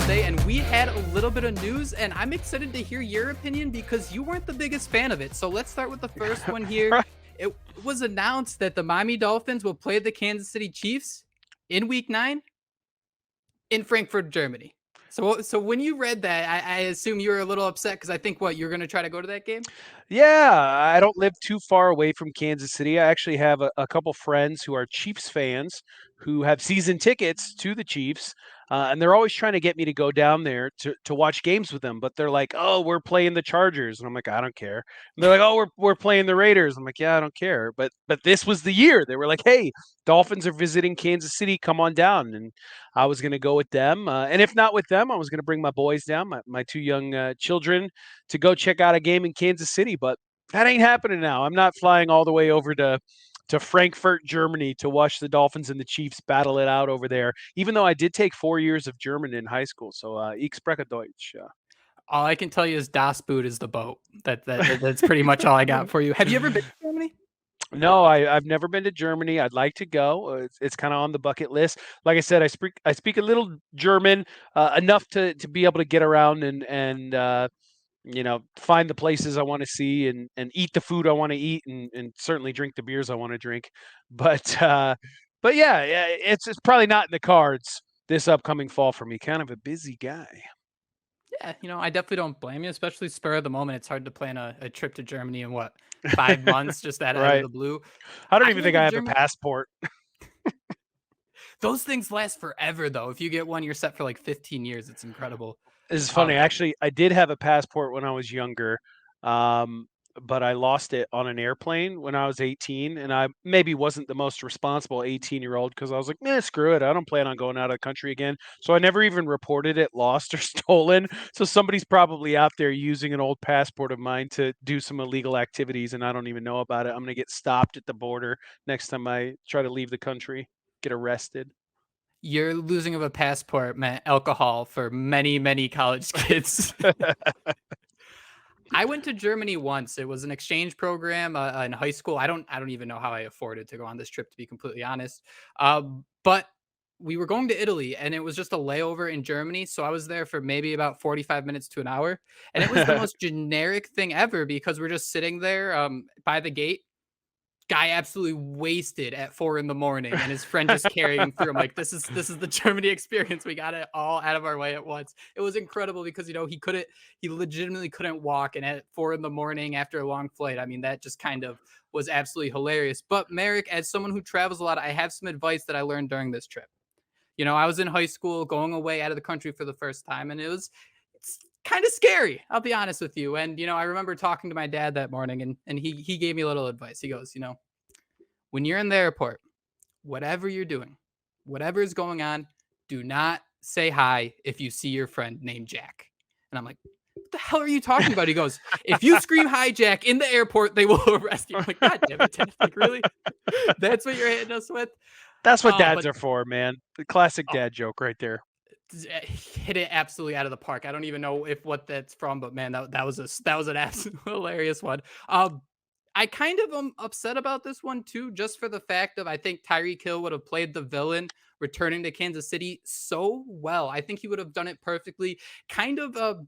Sunday, and we had a little bit of news, and I'm excited to hear your opinion because you weren't the biggest fan of it. So let's start with the first one here. Right. It was announced that the Miami Dolphins will play the Kansas City Chiefs in Week 9 in Frankfurt, Germany. So when you read that, I assume you were a little upset because I think you're going to try to go to that game. Yeah, I don't live too far away from Kansas City. I actually have a couple friends who are Chiefs fans who have season tickets to the Chiefs, and they're always trying to get me to go down there to watch games with them. But they're like, "Oh, we're playing the Chargers," and I'm like, "I don't care." And they're like, "Oh, we're playing the Raiders." I'm like, "Yeah, I don't care." But this was the year. They were like, "Hey, Dolphins are visiting Kansas City. Come on down." And I was going to go with them, and if not with them, I was going to bring my boys down, my two young children, to go check out a game in Kansas City, but that ain't happening now. I'm not flying all the way over to Frankfurt, Germany to watch the Dolphins and the Chiefs battle it out over there, even though I did take 4 years of German in high school. So, ich spreche Deutsch. All I can tell you is Das Boot is the boat. That's pretty much all I got for you. Have you ever been to Germany? No, I've never been to Germany. I'd like to go. It's kind of on the bucket list. Like I said, I speak a little German, enough to be able to get around and find the places I want to see and eat the food I want to eat and certainly drink the beers I want to drink. But but yeah, it's probably not in the cards this upcoming fall for me. Kind of a busy guy. Yeah, I definitely don't blame you, especially spur of the moment. It's hard to plan a trip to Germany in 5 months just out of Right. the blue. I don't I even went think to I have a Germany. passport. Those things last forever, though. If you get one, you're set for like 15 years. It's incredible. This is funny. Um, Actually, I did have a passport when I was younger, um, but I lost it on an airplane when I was 18, and I maybe wasn't the most responsible 18-year-old because I was like, "Man, screw it. I don't plan on going out of the country again." So I never even reported it lost or stolen. So somebody's probably out there using an old passport of mine to do some illegal activities, and I don't even know about it. I'm gonna get stopped at the border next time I try to leave the country, get arrested. your losing of a passport meant alcohol for many, many college kids. I went to Germany once. It was an exchange program in high school. I don't even know how I afforded to go on this trip, to be completely honest. But we were going to Italy, and it was just a layover in Germany. So I was there for maybe about 45 minutes to an hour, and it was the most generic thing ever because we're just sitting there by the gate. Guy absolutely wasted at 4 in the morning, and his friend just carrying him through. I'm like, this is the Germany experience. We got it all out of our way at once. It was incredible because he legitimately couldn't walk, and at 4 in the morning after a long flight, I mean, that just kind of was absolutely hilarious. But Merrick, as someone who travels a lot, I have some advice that I learned during this trip. I was in high school, going away out of the country for the first time, and it's kind of scary. I'll be honest with you. And I remember talking to my dad that morning, and he gave me a little advice. He goes, when you're in the airport, whatever you're doing, whatever is going on, do not say hi if you see your friend named Jack. And I'm like, what the hell are you talking about? He goes, if you scream hi, Jack, in the airport, they will arrest you. I'm like, God damn it, Dad. Like, really? That's what you're hitting us with? That's what But dads are for, man. The classic oh, dad joke right there. hit it absolutely out of the park. I don't even know if what that's from, but man, that was an absolute hilarious one. I kind of am upset about this one too, just for the fact of I think Tyreek Hill would have played the villain returning to Kansas City so well. I think he would have done it perfectly. Kind of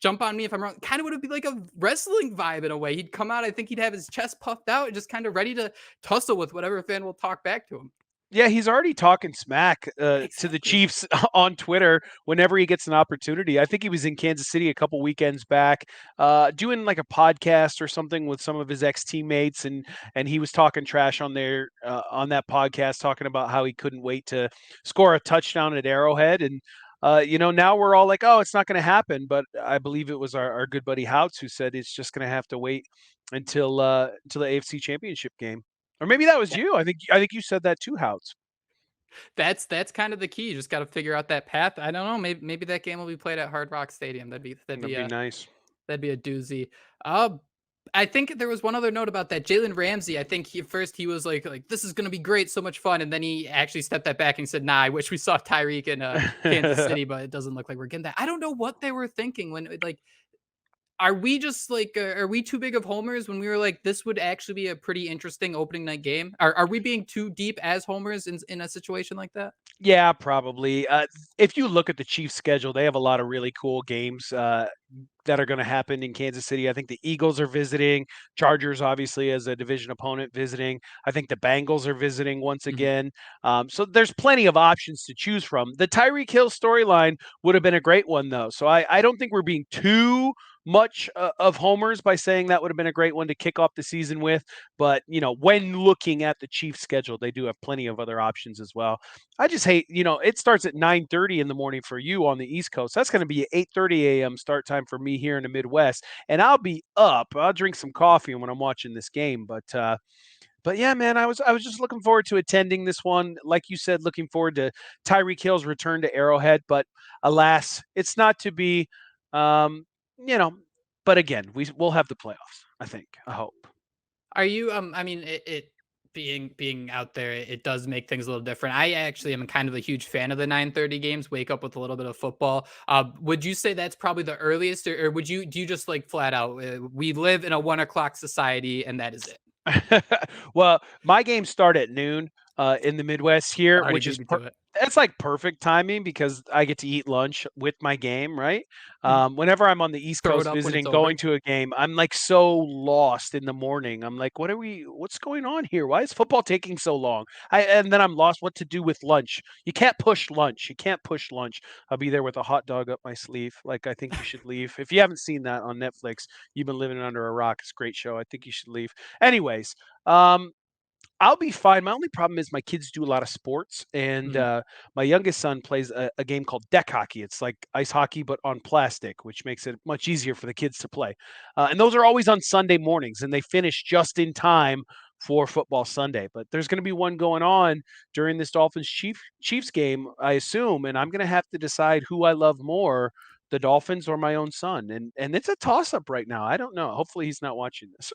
jump on me if I'm wrong. Kind of would have been like a wrestling vibe in a way. He'd come out. I think he'd have his chest puffed out and just kind of ready to tussle with whatever fan will talk back to him. Yeah, he's already talking smack, to the Exactly. Chiefs on Twitter whenever he gets an opportunity. I think he was in Kansas City a couple weekends back, doing like a podcast or something with some of his ex-teammates, and he was talking trash on there, on that podcast, talking about how he couldn't wait to score a touchdown at Arrowhead. And now we're all like, "Oh, it's not gonna happen," but I believe it was our good buddy Houts who said it's just gonna have to wait until the AFC Championship game. Or maybe that was you. I think you said that too, Houts. That's kind of the key. You just got to figure out that path. I don't know. Maybe that game will be played at Hard Rock Stadium. That'd be nice. that'd be a doozy. Uh, I think there was one other note about that. Jalen Ramsey. I think he was like this is gonna be great, so much fun, and then he actually stepped that back and said, "Nah, I wish we saw Tyreek in Kansas City, but it doesn't look like we're getting that." I don't know what they were thinking when Are we just like, are we too big of homers when we were like, this would actually be a pretty interesting opening night game? Are we being too deep as homers in a situation like that? Yeah, probably. If you look at the Chiefs' schedule, they have a lot of really cool games that are going to happen in Kansas City. I think the Eagles are visiting, Chargers, obviously, as a division opponent, visiting. I think the Bengals are visiting once Mhm. again. So there's plenty of options to choose from. The Tyreek Hill storyline would have been a great one, though. So I don't think we're being too much of homers by saying that would have been a great one to kick off the season with. But, when looking at the Chiefs' schedule, they do have plenty of other options as well. I just hate, it starts at 9:30 in the morning for you on the East Coast. That's going to be 8:30 a.m. start time for me here in the Midwest, and I'll be up. I'll drink some coffee when I'm watching this game, but yeah, man, I was just looking forward to attending this one. Like you said, looking forward to Tyreek Hill's return to Arrowhead, but alas, it's not to be. Um, you know, but again, we'll have the playoffs. I think. I hope. Are you, I mean, it being out there, it does make things a little different. I actually am kind of a huge fan of the 9:30 games, wake up with a little bit of football. Would you say that's probably the earliest, or would you do you just like flat out, we live in a 1 o'clock society and that is it? Well, my games start at noon in the Midwest here, Already which beat is me to it. that's like perfect timing because I get to eat lunch with my game, right? Mhm. Whenever I'm on the East Throw it Coast up when it's visiting, over. going to a game, I'm like so lost in the morning. I'm like, what's going on here? Why is football taking so long? And then I'm lost what to do with lunch. You can't push lunch. You can't push lunch. I'll be there with a hot dog up my sleeve. Like, I think you should leave. If you haven't seen that on Netflix, you've been living under a rock. It's a great show. I think you should leave. Anyways, um, I'll be fine. My only problem is my kids do a lot of sports, and Mhm. my youngest son plays a game called deck hockey. It's like ice hockey, but on plastic, which makes it much easier for the kids to play. And those are always on Sunday mornings, and they finish just in time for football Sunday. But there's going to be one going on during this Dolphins Chiefs game, I assume, and I'm going to have to decide who I love more, the Dolphins or my own son. And it's a toss up right now. I don't know. Hopefully, he's not watching this.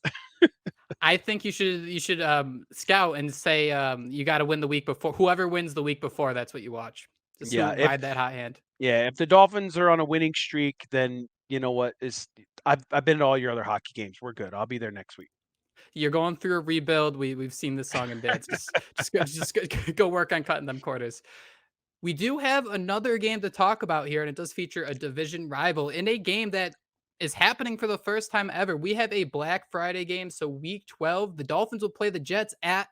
I think you should scout and say, you got to win the week before. Whoever wins the week before, that's what you watch. Just to Yeah, if ride that hot hand. Yeah, if the Dolphins are on a winning streak, then you know what is I've been to all your other hockey games. We're good. I'll be there next week. You're going through a rebuild. We've seen this song and dance. Just go work on cutting them quarters. We do have another game to talk about here, and it does feature a division rival in a game that is happening for the first time ever. We have a Black Friday game, so week 12, the Dolphins will play the Jets at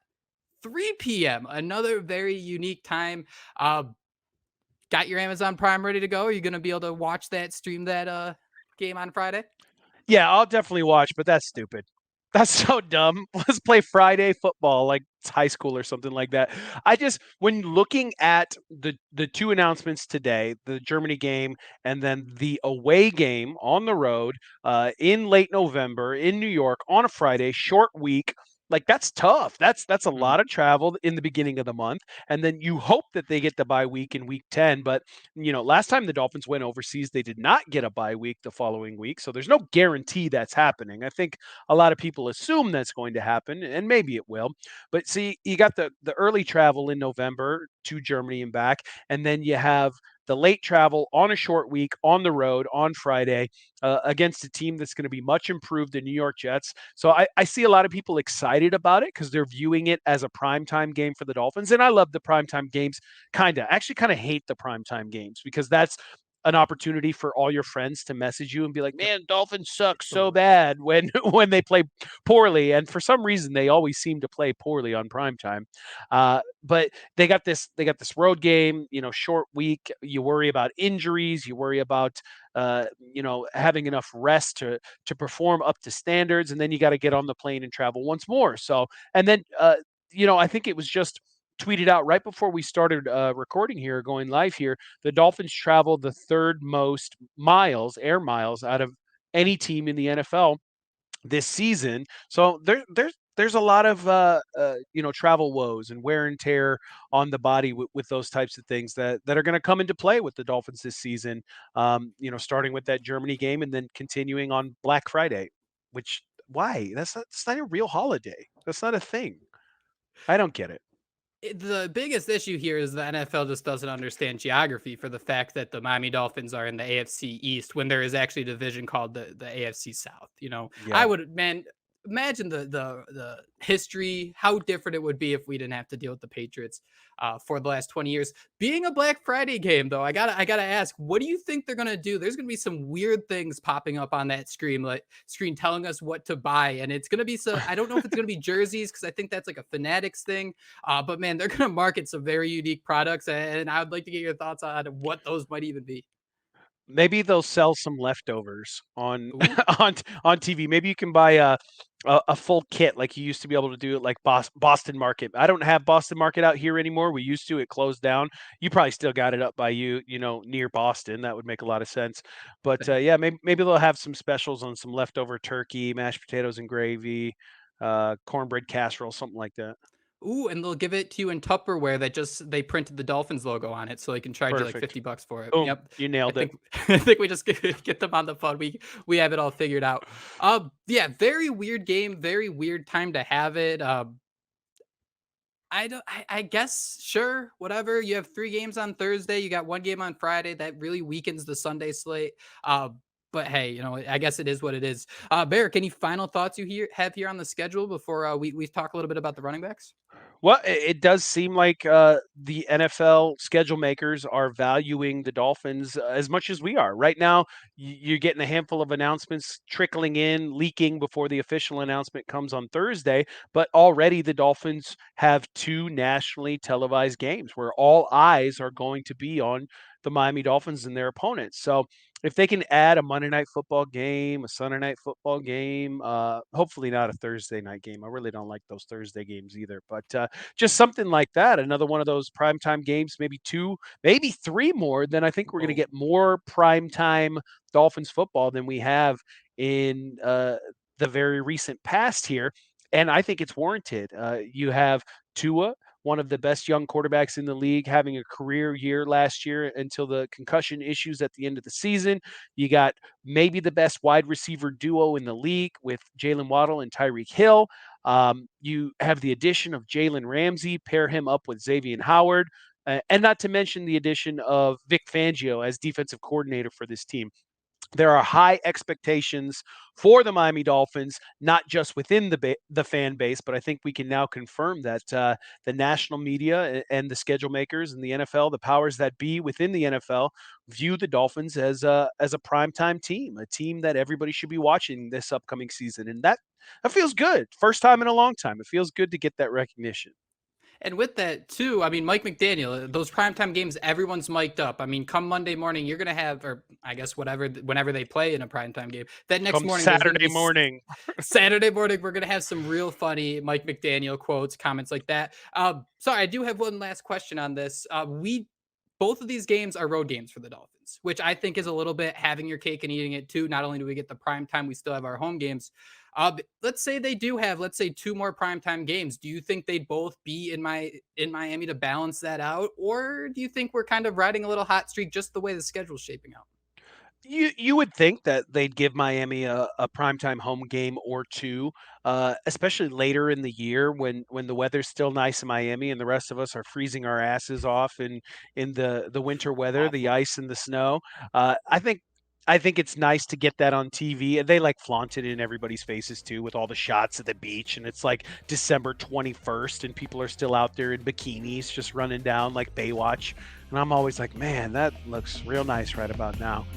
3 p.m. Another very unique time. Uh, got your Amazon Prime ready to go? Are you going to be able to watch that, stream that game on Friday? Yeah, I'll definitely watch, but that's stupid. That's so dumb. Let's play Friday football like it's high school or something like that. I just when looking at the two announcements today, the Germany game and then the away game on the road in late November in New York on a Friday, short week. Like that's tough. That's a Mhm. lot of travel in the beginning of the month, and then you hope that they get the bye week in week 10. But last time the Dolphins went overseas, they did not get a bye week the following week. So there's no guarantee that's happening. I think a lot of people assume that's going to happen, and maybe it will. But see, you got the early travel in November to Germany and back, and then you have the late travel on a short week on the road on Friday against a team that's going to be much improved, the New York Jets. So I see a lot of people excited about it because they're viewing it as a primetime game for the Dolphins. And I love the primetime games. Actually kind of hate the primetime games because that's an opportunity for all your friends to message you and be like, Yep, "Man, Dolphins suck so absolutely. bad when when they play poorly." And for some reason, they always seem to play poorly on primetime. But they got this road game, short week. You worry about injuries. You worry about having enough rest to perform up to standards, and then you got to get on the plane and travel once more. So, and then I think it was just tweeted out right before we started recording here, going live here. The Dolphins traveled the third most miles, air miles, out of any team in the NFL this season. So there's a lot of travel woes and wear and tear on the body with those types of things that are going to come into play with the Dolphins this season. Starting with that Germany game and then continuing on Black Friday, which why that's not a real holiday. That's not a thing. I don't get it. The biggest issue here is the NFL just doesn't understand geography for the fact that the Miami Dolphins are in the AFC East when there is actually a division called the AFC South. I Yeah. would, man, imagine the history, how different it would be if we didn't have to deal with the Patriots for the last 20 years. Being a Black Friday game, though, I gotta ask, what do you think they're gonna do? There's gonna be some weird things popping up on that screen telling us what to buy, and it's gonna be so. I don't know if it's gonna be jerseys because I think that's like a Fanatics thing. But man, they're going to market some very unique products, and I would like to get your thoughts on what those might even be. Maybe they'll sell some leftovers on Ooh, on TV. Maybe you can buy a full kit like you used to be able to do it like Boston Market. I don't have Boston Market out here anymore. We used to. It closed down. You probably still got it up by you, near Boston. That would make a lot of sense. But yeah, maybe they'll have some specials on some leftover turkey, mashed potatoes and gravy, cornbread casserole, something like that. ooh, and they'll give it to you in Tupperware that just they printed the Dolphins logo on it, so they can charge you like Perfect. $50 for it. Boom, Yep, you I nailed it. think I think we just get them on the phone. We have it all figured out. Yeah, very weird game, very weird time to have it. I don't. I guess sure, whatever. You have 3 games on Thursday. You got 1 game on Friday. That really weakens the Sunday slate. But hey, I guess it is what it is. Barrick, any final thoughts you have here on the schedule before we talk a little bit about the running backs? Well, it does seem like the NFL schedule makers are valuing the Dolphins as much as we are. Right now, you're getting a handful of announcements trickling in, leaking before the official announcement comes on Thursday. But already the Dolphins have two nationally televised games where all eyes are going to be on the Miami Dolphins and their opponents. So if they can add a Monday night football game, a Sunday night football game, hopefully not a Thursday night game. I really don't like those Thursday games either, but just something like that. Another one of those primetime games, maybe two, maybe three more. Then I think we're going to Whoa. get more primetime Dolphins football than we have in the very recent past here. And I think it's warranted. You have Tua, one of the best young quarterbacks in the league, having a career year last year until the concussion issues at the end of the season. You got maybe the best wide receiver duo in the league with Jalen Waddle and Tyreek Hill. You have the addition of Jalen Ramsey, pair him up with Xavier Howard, and not to mention the addition of Vic Fangio as defensive coordinator for this team. There are high expectations for the Miami Dolphins, not just within the fan base, but I think we can now confirm that the national media and the schedule makers and the NFL, the powers that be within the NFL, view the Dolphins as a primetime team, a team that everybody should be watching this upcoming season, and that feels good. First time in a long time. It feels good to get that recognition. And with that too, I mean, Mike McDaniel, those primetime games, everyone's mic'd up. I mean, come Monday morning, you're gonna have, or I guess whatever, whenever they play in a primetime game, that next Come morning there's gonna Saturday be morning. Saturday morning. We're gonna have some real funny Mike McDaniel quotes, comments like that. Sorry, I do have one last question on this. We Both of these games are road games for the Dolphins, which I think is a little bit having your cake and eating it too. Not only do we get the prime time, we still have our home games. Let's say they do have, let's say, 2 more primetime games. Do you think they'd both be in Miami to balance that out, or do you think we're kind of riding a little hot streak just the way the schedule's shaping out? You would think that they'd give Miami a primetime home game or two, especially later in the year when the weather's still nice in Miami and the rest of us are freezing our asses off in the winter weather, the Awful. ice and the snow. I think it's nice to get that on TV. And they like flaunt it in everybody's faces too, with all the shots at the beach. And it's like December 21st, and people are still out there in bikinis, just running down like Baywatch. And I'm always like, man, that looks real nice right about now.